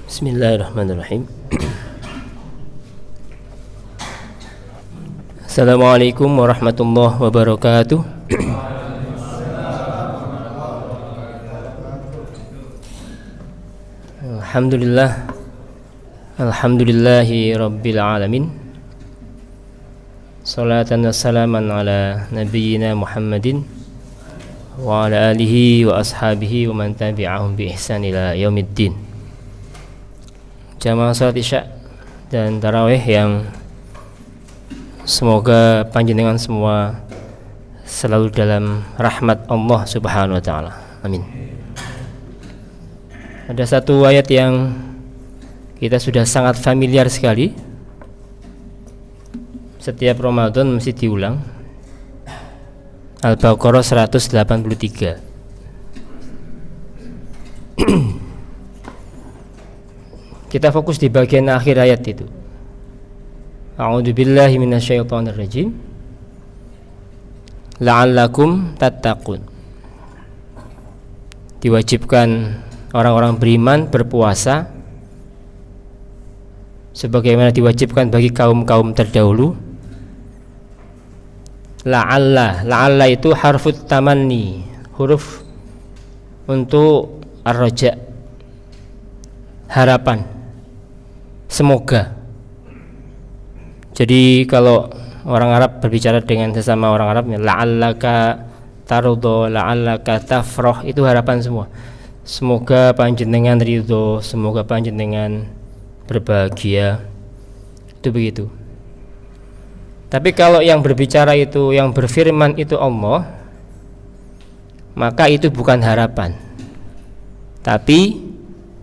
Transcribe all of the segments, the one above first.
Bismillahirrahmanirrahim. Assalamualaikum warahmatullahi wabarakatuh. Alhamdulillah. Alhamdulillahi rabbil alamin. Salatan wassalaman ala nabiyyina Muhammadin wa ala alihi wa ashabihi wa man tabi'ahum bi ihsan ila yaumiddin. Jamaah salat isya dan tarawih yang semoga panjenengan semua selalu dalam rahmat Allah Subhanahu wa taala. Amin. Ada satu ayat yang kita sudah sangat familiar sekali. Setiap Ramadan mesti diulang. Al-Baqarah 183. Kita fokus di bagian akhir ayat itu. A'udzubillahi minasyaitonirrajim. La'allakum tattaqun. Diwajibkan orang-orang beriman berpuasa sebagaimana diwajibkan bagi kaum-kaum terdahulu. La'alla itu harfut tamanni, huruf untuk ar-raja, harapan, semoga. Jadi kalau orang Arab berbicara dengan sesama orang Arab, la'allaka tarudho, la'allaka tafroh, itu harapan semua. Semoga panjenengan ridho, semoga panjenengan berbahagia. Itu begitu. Tapi kalau yang berbicara itu, yang berfirman itu Allah, maka itu bukan harapan, tapi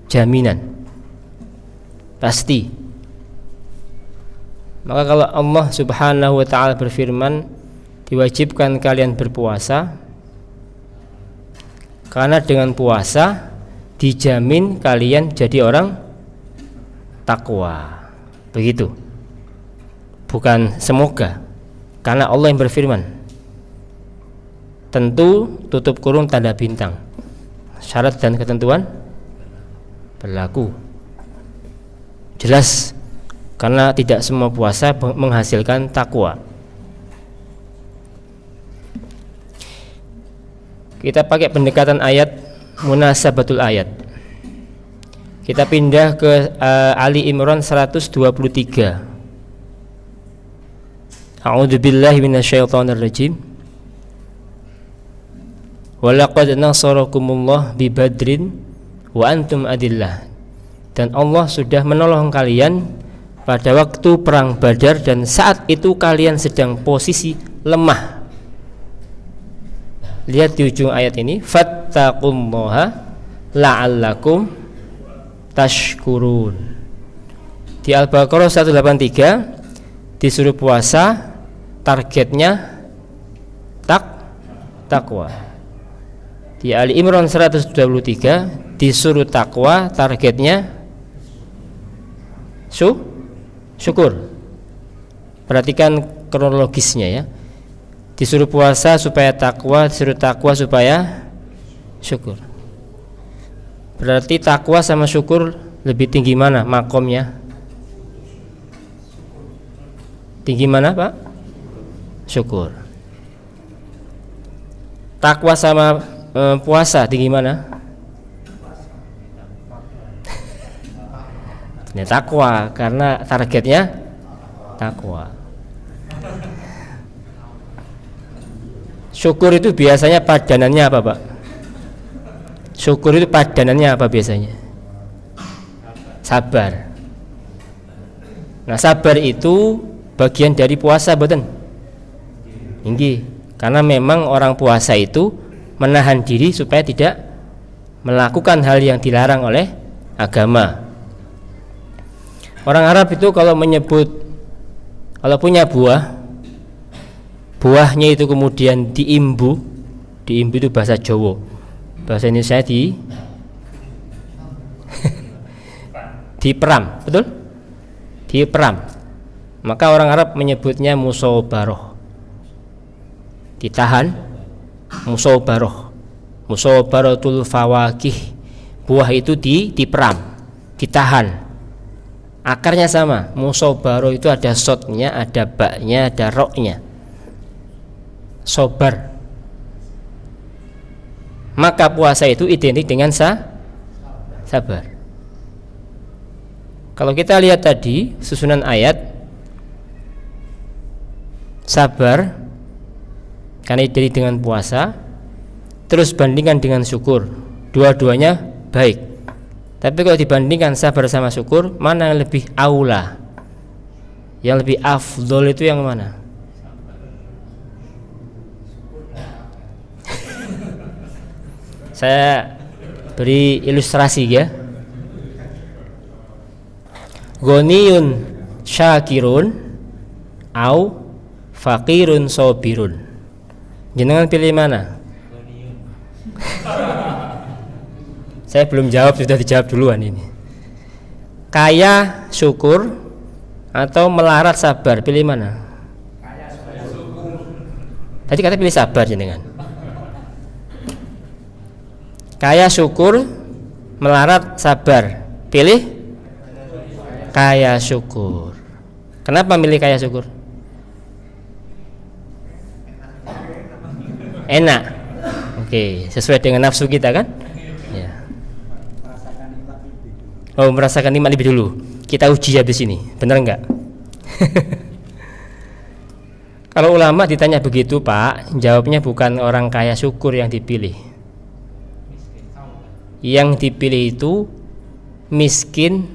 jaminan. Pasti. Maka kalau Allah Subhanahu wa ta'ala berfirman, diwajibkan kalian berpuasa, karena dengan puasa dijamin kalian jadi orang takwa. Begitu. Bukan semoga, karena Allah yang berfirman. Tentu tutup kurung tanda bintang. Syarat dan ketentuan berlaku. Jelas, karena tidak semua puasa menghasilkan takwa. Kita pakai pendekatan ayat, munasabatul ayat. Kita pindah ke Ali Imran 123. A'udzubillahi minasyaitonirrajim. Walaqad nasarakumullah bi Badrin wa antum adillah. Dan Allah sudah menolong kalian pada waktu perang Badar, dan saat itu kalian sedang posisi lemah. Lihat di ujung ayat ini, fattaqullaha la'allakum tashkurun. Di Al-Baqarah 183 disuruh puasa, targetnya takwa. Di Ali Imran 123 disuruh takwa, targetnya syukur. Perhatikan kronologisnya ya. Disuruh puasa supaya takwa, disuruh takwa supaya syukur. Berarti takwa sama syukur lebih tinggi mana makomnya? Tinggi mana, Pak? Syukur. Takwa sama puasa tinggi mana? Ini takwa, karena targetnya takwa. Syukur itu biasanya padanannya apa, Pak? Syukur itu padanannya apa biasanya? Sabar. Nah, sabar itu bagian dari puasa, betul? Tinggi. Karena memang orang puasa itu menahan diri supaya tidak melakukan hal yang dilarang oleh agama. Orang Arab itu kalau menyebut, kalau punya buahnya itu kemudian diimbu itu bahasa Jawa, bahasa Indonesia diperam, betul? Diperam. Maka orang Arab menyebutnya musabaroh, ditahan, musabaroh, musabaratul fawakih, buah itu diperam, ditahan. Akarnya sama, musobaro itu ada sodnya, ada baknya, ada roknya. Sobar. Maka puasa itu identik dengan sabar. Kalau kita lihat tadi susunan ayat, sabar karena identik dengan puasa, terus bandingkan dengan syukur, dua-duanya baik. Tapi kalau dibandingkan sabar sama syukur, mana yang lebih aula, yang lebih afdol itu yang mana? Saya beri ilustrasi ya. Ghaniyun syakirun au faqirun sobirun. Jenengan pilih mana? Saya belum jawab, sudah dijawab duluan ini. Kaya syukur atau melarat sabar, pilih mana? Tadi kata pilih sabar jenengan. Kaya syukur, melarat sabar, pilih kaya syukur. Kenapa milih kaya syukur? Enak. Oke, sesuai dengan nafsu kita kan? Ya. Oh, merasakan nikmat lebih dulu. Kita uji habis ini, benar enggak? Kalau ulama ditanya begitu, Pak, jawabnya bukan orang kaya syukur yang dipilih. Yang dipilih itu miskin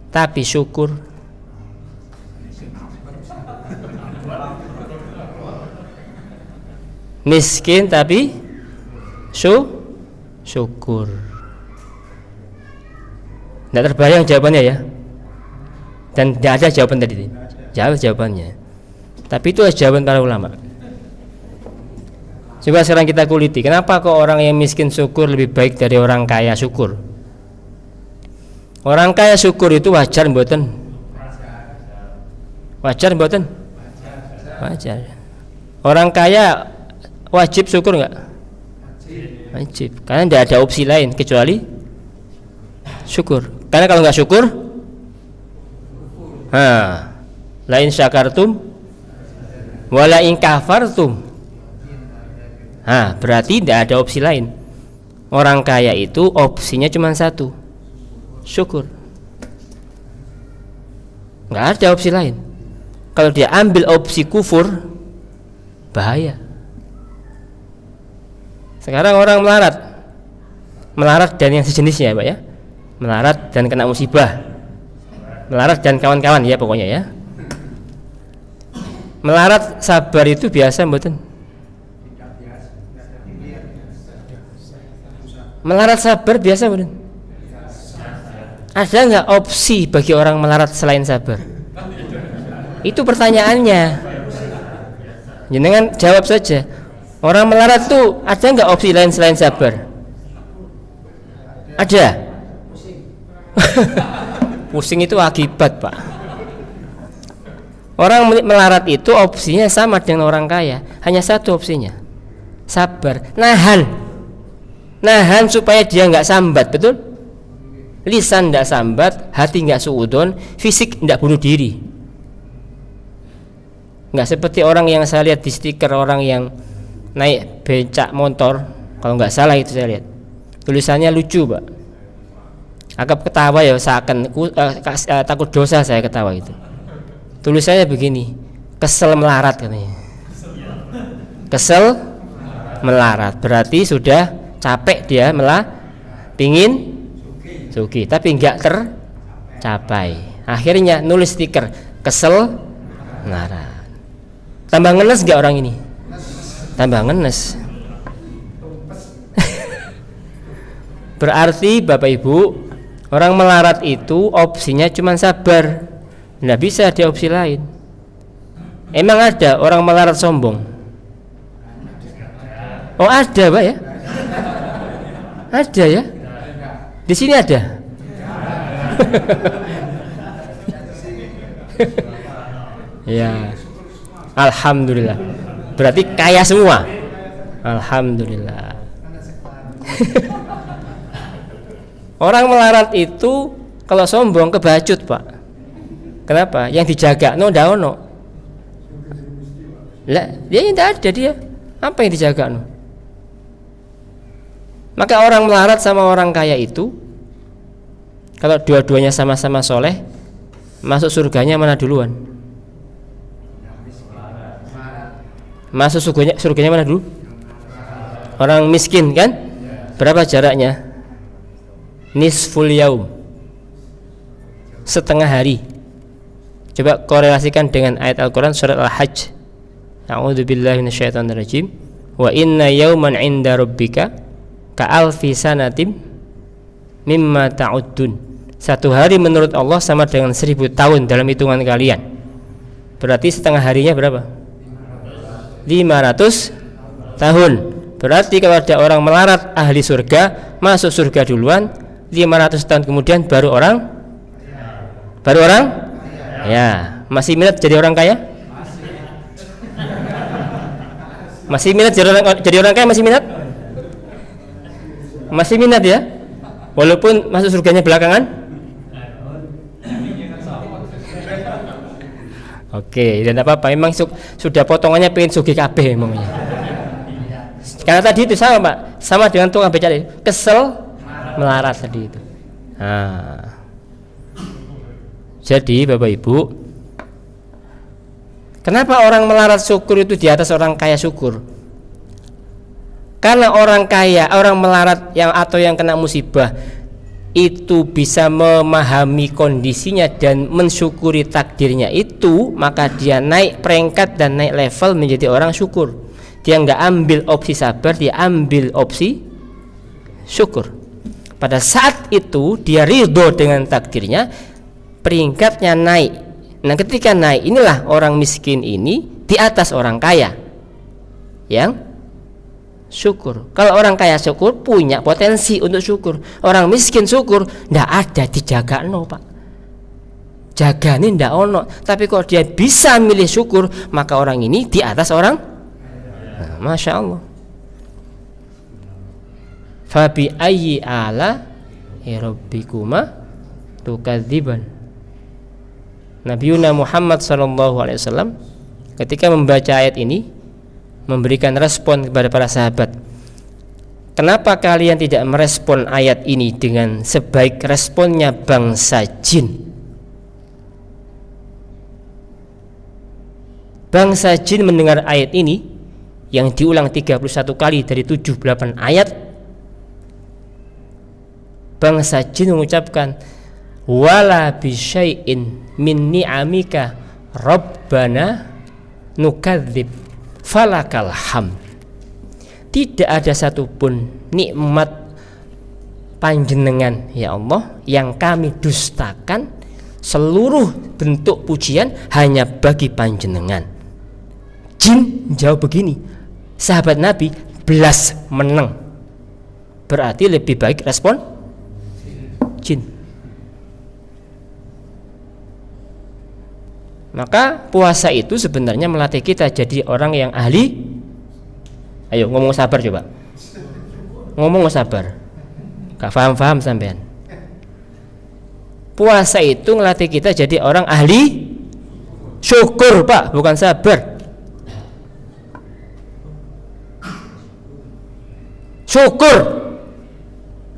tapi syukur. Miskin tapi syukur. Tidak terbayang jawabannya ya. Dan tidak ada jawaban tadi. Jawab jawabannya. Tapi itu jawaban para ulama. Coba sekarang kita kuliti. Kenapa kok orang yang miskin syukur lebih baik dari orang kaya syukur? Orang kaya syukur itu wajar mboten? Wajar mboten? Wajar. Orang kaya wajib syukur enggak? Wajib. Karena tidak ada opsi lain kecuali syukur. Karena kalau enggak syukur, lain syakartum wala in kafartum. Berarti tidak ada opsi lain. Orang kaya itu opsinya cuma satu, syukur. Nggak ada opsi lain. Kalau dia ambil opsi kufur, bahaya. Sekarang orang melarat dan yang sejenisnya, Pak ya, melarat dan kena musibah, melarat dan kawan-kawan ya pokoknya ya. Melarat sabar itu biasa mboten? Melarat sabar biasa mboten? Ada nggak opsi bagi orang melarat selain sabar? Itu pertanyaannya. Jangan jawab saja. Orang melarat itu ada nggak opsi lain selain sabar? Ada. Pusing itu akibat, Pak. Orang melarat itu opsinya sama dengan orang kaya, hanya satu opsinya, sabar, nahan supaya dia nggak sambat, betul? Lisan nggak sambat, hati nggak suudon, fisik nggak bunuh diri. Nggak seperti orang yang saya lihat di stiker orang yang naik becak motor, kalau nggak salah itu saya lihat tulisannya lucu, Pak. Agak ketawa ya, seakan takut dosa saya ketawa itu. Tulisannya begini, kesel melarat katanya. Kesel melarat berarti sudah capek dia pingin sugih tapi nggak tercapai. Akhirnya nulis stiker kesel melarat. Tambah ngenes nggak orang ini? Tambah ngenes. Berarti Bapak Ibu, orang melarat itu opsinya cuma sabar, nggak bisa ada opsi lain. Emang ada orang melarat sombong? Oh ada, Pak ya? Ada ya? Di sini ada? Ya, alhamdulillah. Berarti kaya semua. Alhamdulillah. Orang melarat itu Kalau sombong kebacut, Pak. Kenapa? Yang dijaga ndak ono. Lah, dia tidak ada dia. Apa yang dijaga no? Maka orang melarat sama orang kaya itu, kalau dua-duanya sama-sama soleh, masuk surganya mana duluan? Masuk surganya mana dulu? Orang miskin kan? Berapa jaraknya? Nisful yaum, setengah hari. Coba korelasikan dengan ayat Al-Quran surat Al-Hajj. A'udzubillahi minasyaitonirrajim. Wa inna yawman 'inda rabbika ka'alfi sanatim mimma ta'uddun. Satu hari menurut Allah sama dengan 1000 tahun dalam hitungan kalian. Berarti setengah harinya berapa? 500 tahun. Berarti kalau ada orang melarat ahli surga, masuk surga duluan, 500 tahun kemudian baru orang ya. Masih minat jadi orang kaya? Masih minat jadi orang kaya? Masih minat ya, walaupun masuk surganya belakangan. Oke, dan apa-apa, memang sudah potongannya pengen sugih kabeh emangnya. Karena tadi itu sama, Pak, sama dengan tukang beca, kesel melarat tadi itu. Nah, jadi Bapak Ibu, kenapa orang melarat syukur itu di atas orang kaya syukur? Karena orang kaya, orang melarat atau yang kena musibah itu bisa memahami kondisinya dan mensyukuri takdirnya itu, maka dia naik peringkat dan naik level menjadi orang syukur. Dia nggak ambil opsi sabar, dia ambil opsi syukur. Pada saat itu dia ridho dengan takdirnya, peringkatnya naik. Nah, ketika naik, inilah orang miskin ini di atas orang kaya yang syukur. Kalau orang kaya syukur, punya potensi untuk syukur. Orang miskin syukur, ndak ada dijaga no, Pak. Jaga ini ndak ono. Tapi kalau dia bisa milih syukur, maka orang ini di atas orang. Nah, Masya Allah. Fabi ayyi ala rabbikuma tukadziban. Nabiuna Muhammad SAW ketika membaca ayat ini memberikan respon kepada para sahabat. Kenapa kalian tidak merespon ayat ini dengan sebaik responnya bangsa jin? Bangsa jin mendengar ayat ini yang diulang 31 kali dari 78 ayat. Bangsa jin mengucapkan wala bisyai'in min ni'amika rabbana nukadzib falakal hamd. Tidak ada satupun nikmat panjenengan ya Allah yang kami dustakan. Seluruh bentuk pujian hanya bagi panjenengan. Jin jawab begini, sahabat Nabi belas menang. Berarti lebih baik respon jin. Maka puasa itu sebenarnya melatih kita jadi orang yang ahli. Ayo ngomong sabar coba. Ngomong sabar. Gak paham sampean. Puasa itu melatih kita jadi orang ahli syukur, Pak, bukan sabar. Syukur.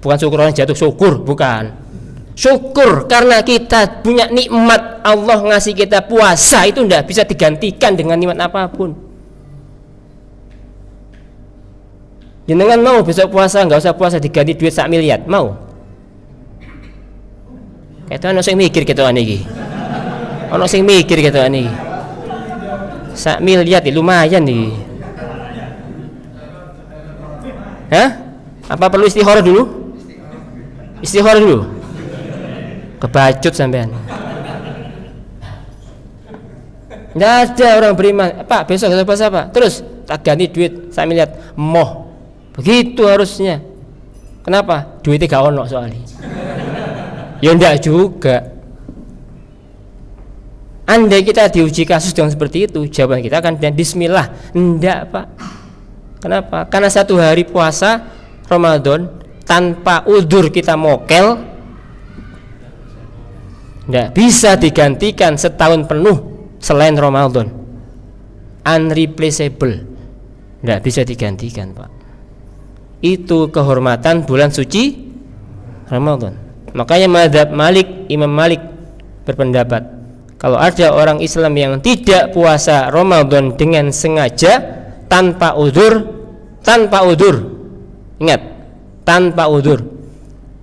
Bukan syukur orang jatuh, syukur, bukan. Syukur karena kita punya nikmat, Allah ngasih kita puasa itu tidak bisa digantikan dengan nikmat apapun. Jenengan mau besok puasa, nggak usah puasa diganti duit 1 miliar, mau? Kayak ono sing mikir gitu aniki. Ono sing mikir gitu aniki. 1 miliar lumayan nih. Hah? Apa perlu istikharah dulu? Istikharah dulu. Kebacut sampean. Nggak ada orang beriman. Pak, besok kita puasa apa? Terus tak ganti duit 1 miliar. Moh. Begitu harusnya. Kenapa? Duitnya gak ono soalnya. Ya enggak juga. Andai kita diuji kasus dengan seperti itu, jawaban kita akan bismillah. Enggak, Pak. Kenapa? Karena 1 hari puasa Ramadan tanpa udzur kita mokel, Tidak bisa digantikan setahun penuh selain Ramadan. Unreplaceable. Tidak bisa digantikan, Pak. Itu kehormatan bulan suci Ramadan. Makanya mazhab Malik, Imam Malik berpendapat kalau ada orang Islam yang tidak puasa Ramadan dengan sengaja tanpa udzur, ingat, tanpa udzur,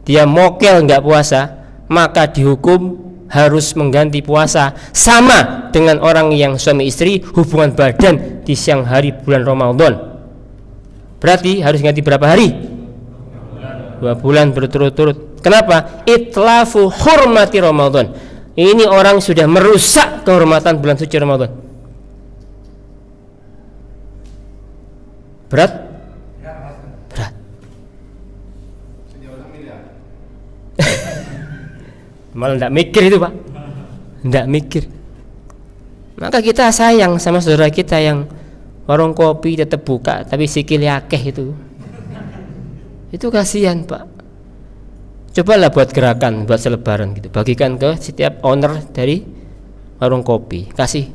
dia mokel nggak puasa, maka dihukum harus mengganti puasa sama dengan orang yang suami istri hubungan badan di siang hari bulan Ramadan. Berarti harus ganti berapa hari? 2 bulan berturut-turut. Kenapa? Itlafu hurmati Ramadan. Ini orang sudah merusak kehormatan bulan suci Ramadan. Berat? Berat. Malah tidak mikir itu, Pak. Tidak mikir. Maka kita sayang sama saudara kita yang warung kopi tetap buka tapi sikil akeh itu. Itu kasihan, Pak. Cobalah buat gerakan, buat selebaran gitu. Bagikan ke setiap owner dari warung kopi. Kasih.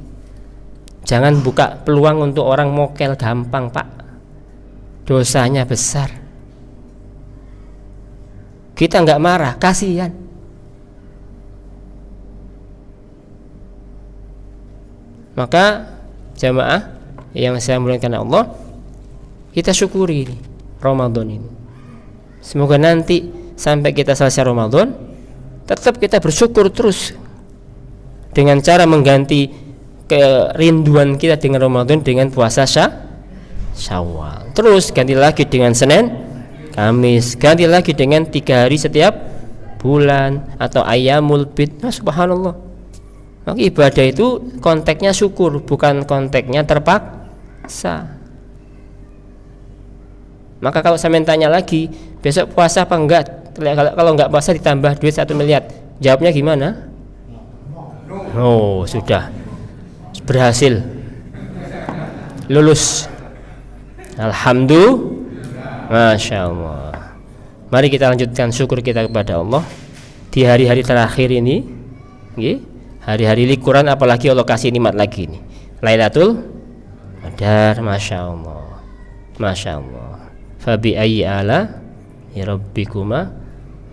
Jangan buka peluang untuk orang mokel gampang, Pak. Dosanya besar. Kita nggak marah, kasihan. Maka jamaah yang saya muliakan Allah, kita syukuri ini Ramadan ini. Semoga nanti sampai kita selesai Ramadan tetap kita bersyukur terus dengan cara mengganti kerinduan kita dengan Ramadan dengan puasa Syawal. Terus ganti lagi dengan Senin, Kamis, ganti lagi dengan 3 hari setiap bulan atau Ayyamul Bid. Nah, subhanallah. Maka ibadah itu konteksnya syukur, bukan konteksnya terpaksa. Maka kalau saya tanya lagi, besok puasa apa enggak? Kalau enggak puasa ditambah duit 1 miliar, jawabnya gimana? Oh, sudah berhasil, lulus. Alhamdulillah, Masya Allah. Mari kita lanjutkan syukur kita kepada Allah di hari-hari terakhir ini, hari-hari liburan, apalagi Allah kasih nikmat lagi ini, Lailatul Qadar. Masya Allah, Masya Allah. Fabi ayyi ala rabbikuma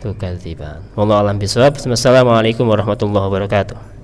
tukadziban. Wallahu a'lam bishawab. Wassalamualaikum warahmatullahi wabarakatuh.